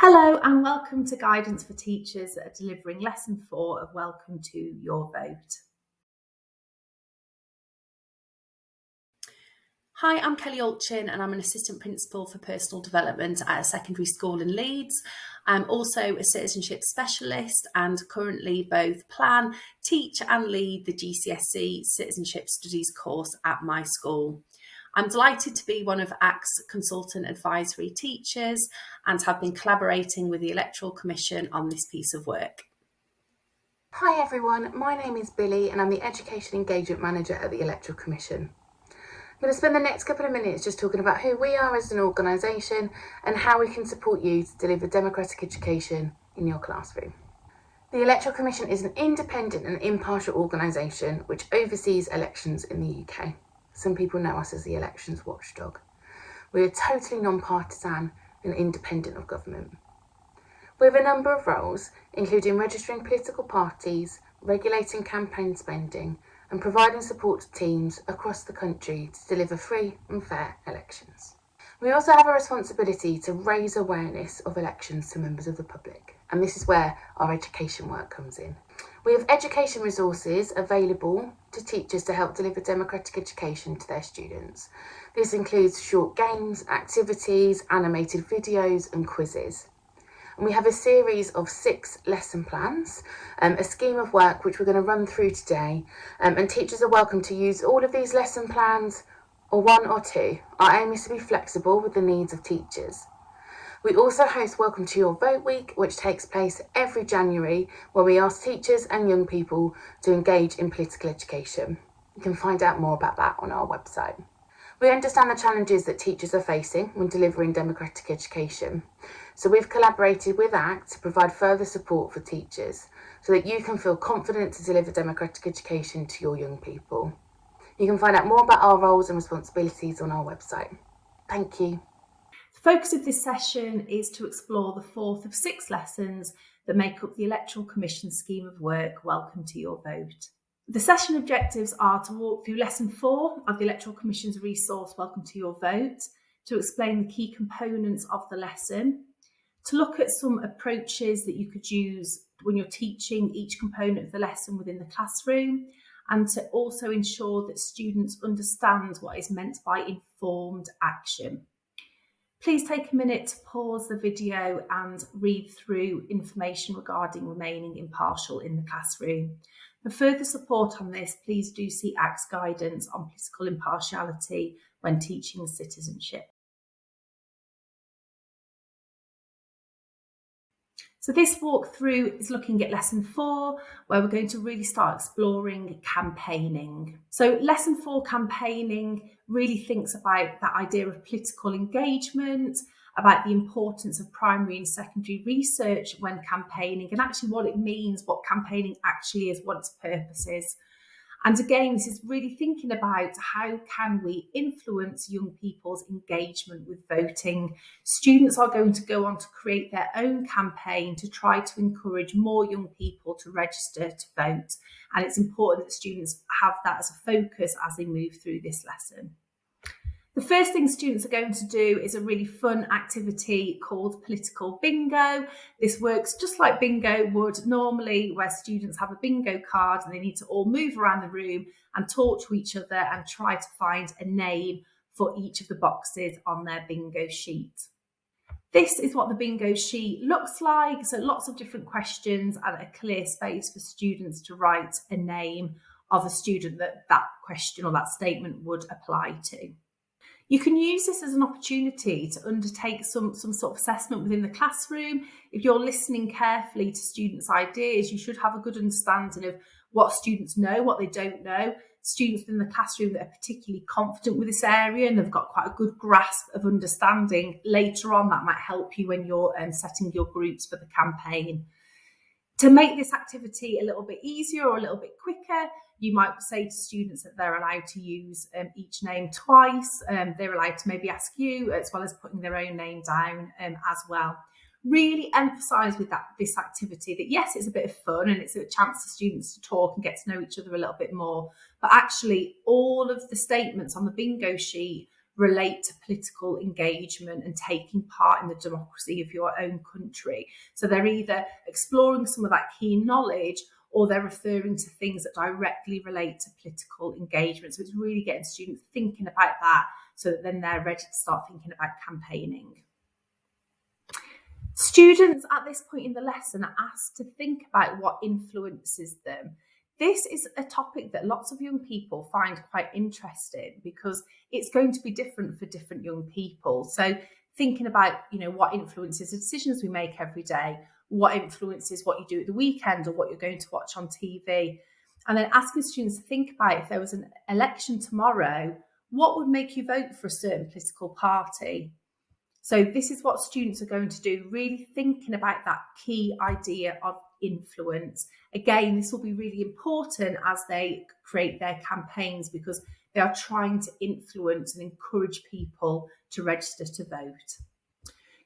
Hello and welcome to Guidance for Teachers delivering Lesson 4 of Welcome to Your Vote. Hi, I'm Kelly Altchin and I'm an Assistant Principal for Personal Development at a secondary school in Leeds. I'm also a Citizenship Specialist and currently both plan, teach and lead the GCSE Citizenship Studies course at my school. I'm delighted to be one of ACT's Consultant Advisory Teachers and have been collaborating with the Electoral Commission on this piece of work. Hi everyone, my name is Billy and I'm the Education Engagement Manager at the Electoral Commission. I'm going to spend the next couple of minutes just talking about who we are as an organisation and how we can support you to deliver democratic education in your classroom. The Electoral Commission is an independent and impartial organisation which oversees elections in the UK. Some people know us as the elections watchdog. We are totally non-partisan and independent of government. We have a number of roles, including registering political parties, regulating campaign spending, and providing support to teams across the country to deliver free and fair elections. We also have a responsibility to raise awareness of elections to members of the public, and this is where our education work comes in. We have education resources available to teachers to help deliver democratic education to their students. This includes short games, activities, animated videos and quizzes. And we have a series of 6 lesson plans, a scheme of work which we're going to run through today, and teachers are welcome to use all of these lesson plans or 1 or 2. Our aim is to be flexible with the needs of teachers. We also host Welcome to Your Vote Week, which takes place every January, where we ask teachers and young people to engage in political education. You can find out more about that on our website. We understand the challenges that teachers are facing when delivering democratic education. So we've collaborated with ACT to provide further support for teachers so that you can feel confident to deliver democratic education to your young people. You can find out more about our roles and responsibilities on our website. Thank you. The focus of this session is to explore the 4th of 6 lessons that make up the Electoral Commission scheme of work, Welcome to Your Vote. The session objectives are to walk through Lesson 4 of the Electoral Commission's resource, Welcome to Your Vote, to explain the key components of the lesson, to look at some approaches that you could use when you're teaching each component of the lesson within the classroom, and to also ensure that students understand what is meant by informed action. Please take a minute to pause the video and read through information regarding remaining impartial in the classroom. For further support on this, please do see ACT's guidance on political impartiality when teaching citizenship. So this walkthrough is looking at Lesson 4, where we're going to really start exploring campaigning. So Lesson 4 campaigning really thinks about that idea of political engagement, about the importance of primary and secondary research when campaigning, and actually what it means, what campaigning actually is, what its purpose is. And again, this is really thinking about how can we influence young people's engagement with voting. Students are going to go on to create their own campaign to try to encourage more young people to register to vote. And it's important that students have that as a focus as they move through this lesson. The first thing students are going to do is a really fun activity called Political Bingo. This works just like bingo would normally, where students have a bingo card and they need to all move around the room and talk to each other and try to find a name for each of the boxes on their bingo sheet. This is what the bingo sheet looks like. So lots of different questions and a clear space for students to write a name of a student that question or that statement would apply to. You can use this as an opportunity to undertake some sort of assessment within the classroom. If you're listening carefully to students' ideas, you should have a good understanding of what students know, what they don't know. Students within the classroom that are particularly confident with this area and have got quite a good grasp of understanding later on, that might help you when you're setting your groups for the campaign. To make this activity a little bit easier or a little bit quicker, you might say to students that they're allowed to use each name twice. They're allowed to maybe ask you, as well as putting their own name down as well. Really emphasise with this activity that yes, it's a bit of fun and it's a chance for students to talk and get to know each other a little bit more. But actually, all of the statements on the bingo sheet relate to political engagement and taking part in the democracy of your own country. So they're either exploring some of that key knowledge or they're referring to things that directly relate to political engagement. So it's really getting students thinking about that so that then they're ready to start thinking about campaigning. Students at this point in the lesson are asked to think about what influences them. This is a topic that lots of young people find quite interesting because it's going to be different for different young people. So thinking about, what influences the decisions we make every day, what influences what you do at the weekend or what you're going to watch on TV. And then asking students to think about if there was an election tomorrow, what would make you vote for a certain political party? So this is what students are going to do, really thinking about that key idea of influence. Again, this will be really important as they create their campaigns because they are trying to influence and encourage people to register to vote.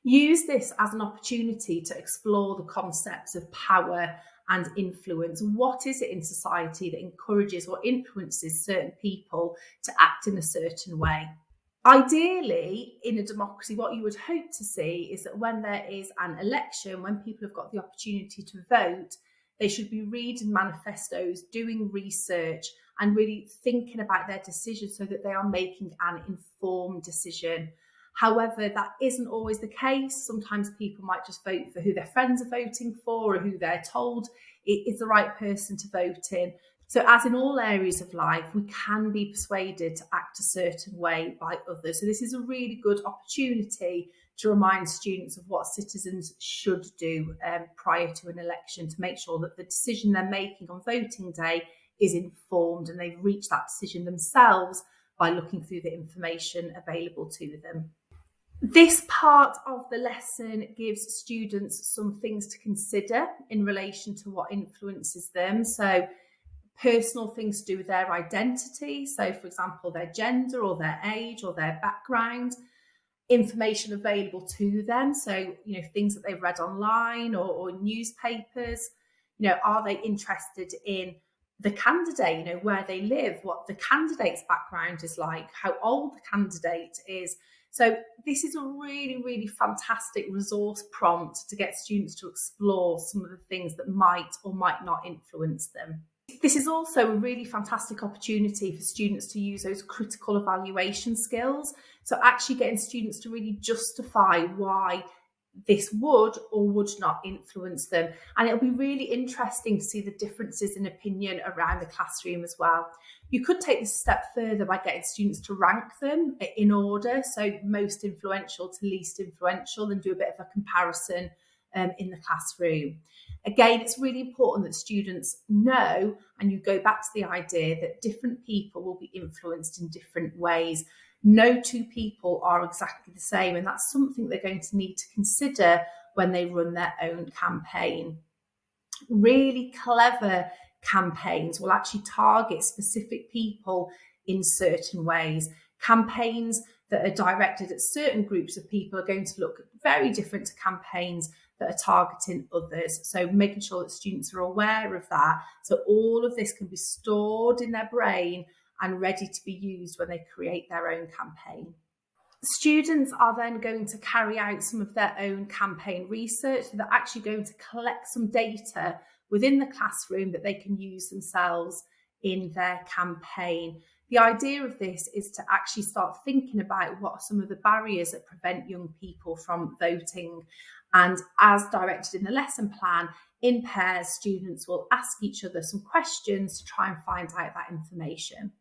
Use this as an opportunity to explore the concepts of power and influence. What is it in society that encourages or influences certain people to act in a certain way? Ideally, in a democracy, what you would hope to see is that when there is an election, when people have got the opportunity to vote, they should be reading manifestos, doing research, and really thinking about their decisions so that they are making an informed decision. However, that isn't always the case. Sometimes people might just vote for who their friends are voting for or who they're told is the right person to vote in. So as in all areas of life, we can be persuaded to act a certain way by others. So this is a really good opportunity to remind students of what citizens should do prior to an election to make sure that the decision they're making on voting day is informed and they've reached that decision themselves by looking through the information available to them. This part of the lesson gives students some things to consider in relation to what influences them. So personal things to do with their identity. So, for example, their gender or their age or their background, information available to them. So, things that they've read online or newspapers. Are they interested in the candidate, where they live, what the candidate's background is like, how old the candidate is. So this is a really, really fantastic resource prompt to get students to explore some of the things that might or might not influence them. This is also a really fantastic opportunity for students to use those critical evaluation skills. So actually getting students to really justify why this would or would not influence them. And it'll be really interesting to see the differences in opinion around the classroom as well. You could take this a step further by getting students to rank them in order, so most influential to least influential, and do a bit of a comparison in the classroom. Again, it's really important that students know, and you go back to the idea that different people will be influenced in different ways. No two people are exactly the same, and that's something they're going to need to consider when they run their own campaign. Really clever campaigns will actually target specific people in certain ways. Campaigns that are directed at certain groups of people are going to look very different to campaigns that are targeting others. So making sure that students are aware of that. So all of this can be stored in their brain and ready to be used when they create their own campaign. Students are then going to carry out some of their own campaign research. So they're actually going to collect some data within the classroom that they can use themselves in their campaign. The idea of this is to actually start thinking about what are some of the barriers that prevent young people from voting. And as directed in the lesson plan, in pairs, students will ask each other some questions to try and find out that information.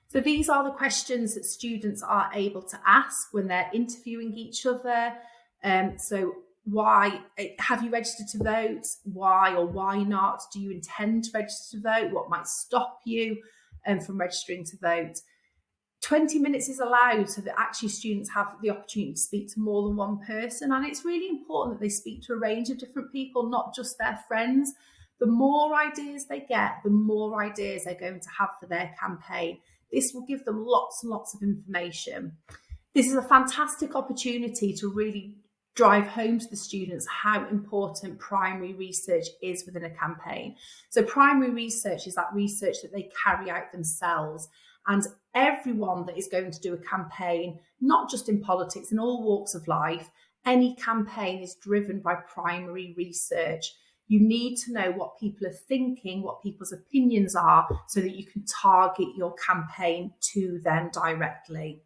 So these are the questions that students are able to ask when they're interviewing each other. So why have you registered to vote? Why or why not? Do you intend to register to vote? What might stop you from registering to vote? 20 minutes is allowed so that actually students have the opportunity to speak to more than one person. And it's really important that they speak to a range of different people, not just their friends. The more ideas they get, the more ideas they're going to have for their campaign. This will give them lots and lots of information. This is a fantastic opportunity to really drive home to the students how important primary research is within a campaign. So primary research is that research that they carry out themselves. And everyone that is going to do a campaign, not just in politics, in all walks of life, any campaign is driven by primary research. You need to know what people are thinking, what people's opinions are, so that you can target your campaign to them directly.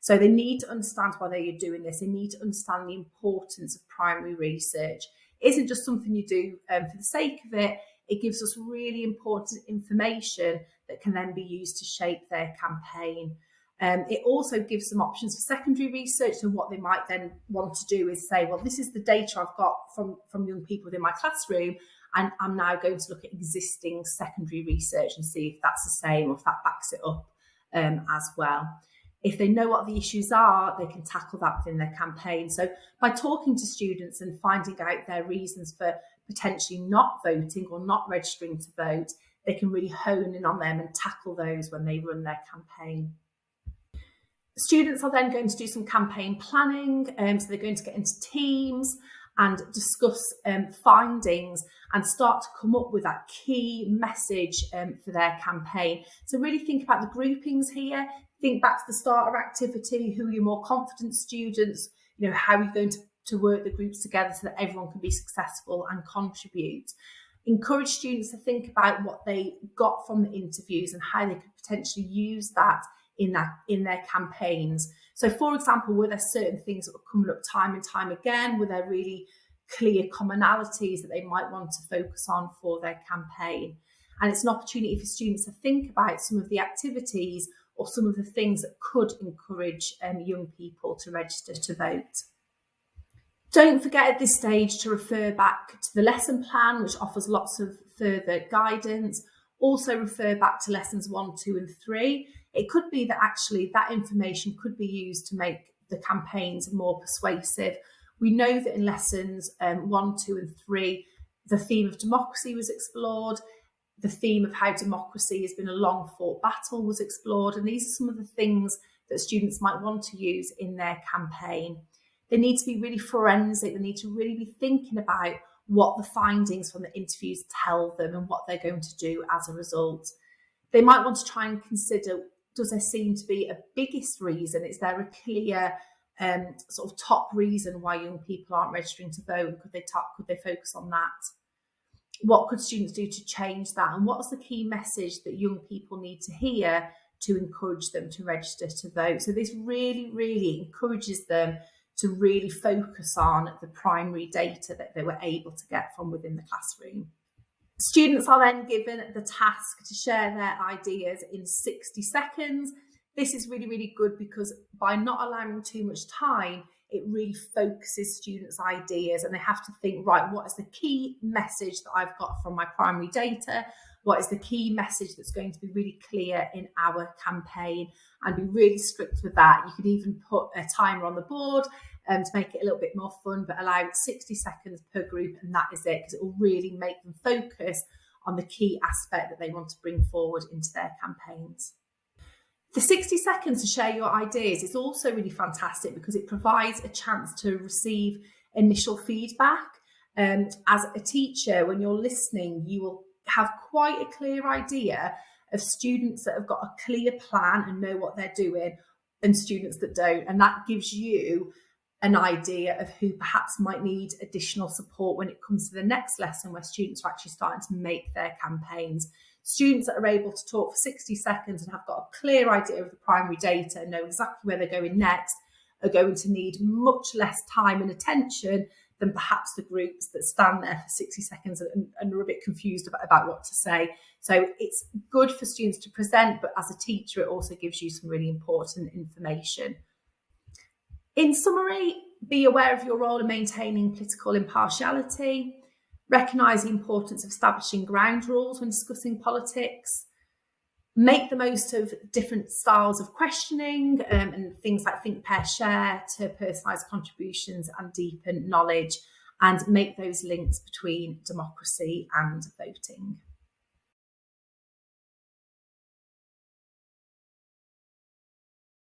So they need to understand why they're doing this. They need to understand the importance of primary research. It isn't just something you do for the sake of it. It gives us really important information that can then be used to shape their campaign. It also gives them options for secondary research. So what they might then want to do is say, well, this is the data I've got from young people within my classroom, and I'm now going to look at existing secondary research and see if that's the same or if that backs it up as well. If they know what the issues are, they can tackle that within their campaign. So by talking to students and finding out their reasons for potentially not voting or not registering to vote, they can really hone in on them and tackle those when they run their campaign. Students are then going to do some campaign planning, so they're going to get into teams and discuss findings and start to come up with that key message for their campaign. So really think about the groupings here. Think back to the starter activity. Who are your more confident students? How are you going to work the groups together so that everyone can be successful and contribute? Encourage students to think about what they got from the interviews and how they could potentially use that in their campaigns. So, for example, were there certain things that were coming up time and time again? Were there really clear commonalities that they might want to focus on for their campaign? And it's an opportunity for students to think about some of the activities or some of the things that could encourage young people to register to vote. Don't forget at this stage to refer back to the lesson plan, which offers lots of further guidance. Also refer back to lessons 1, 2 and 3. It could be that actually that information could be used to make the campaigns more persuasive. We know that in lessons 1, 2 and 3, the theme of democracy was explored. The theme of how democracy has been a long fought battle was explored. And these are some of the things that students might want to use in their campaign. They need to be really forensic. They need to really be thinking about what the findings from the interviews tell them and what they're going to do as a result. They might want to try and consider, does there seem to be a biggest reason? Is there a clear sort of top reason why young people aren't registering to vote? Could they focus on that? What could students do to change that? And what's the key message that young people need to hear to encourage them to register to vote? So this really, really encourages them to really focus on the primary data that they were able to get from within the classroom. Students are then given the task to share their ideas in 60 seconds. This is really, really good because by not allowing too much time, it really focuses students' ideas and they have to think, right, what is the key message that I've got from my primary data? What is the key message that's going to be really clear in our campaign, and be really strict with that. You could even put a timer on the board to make it a little bit more fun, but allow 60 seconds per group, and that is it, because it will really make them focus on the key aspect that they want to bring forward into their campaigns. The 60 seconds to share your ideas is also really fantastic because it provides a chance to receive initial feedback. As a teacher, when you're listening, you will have quite a clear idea of students that have got a clear plan and know what they're doing and students that don't. And that gives you an idea of who perhaps might need additional support when it comes to the next lesson where students are actually starting to make their campaigns. Students that are able to talk for 60 seconds and have got a clear idea of the primary data and know exactly where they're going next are going to need much less time and attention than perhaps the groups that stand there for 60 seconds and are a bit confused about what to say. So it's good for students to present, but as a teacher, it also gives you some really important information. In summary, be aware of your role in maintaining political impartiality, recognise the importance of establishing ground rules when discussing politics, make the most of different styles of questioning and things like think, pair, share to personalised contributions and deepen knowledge, and make those links between democracy and voting.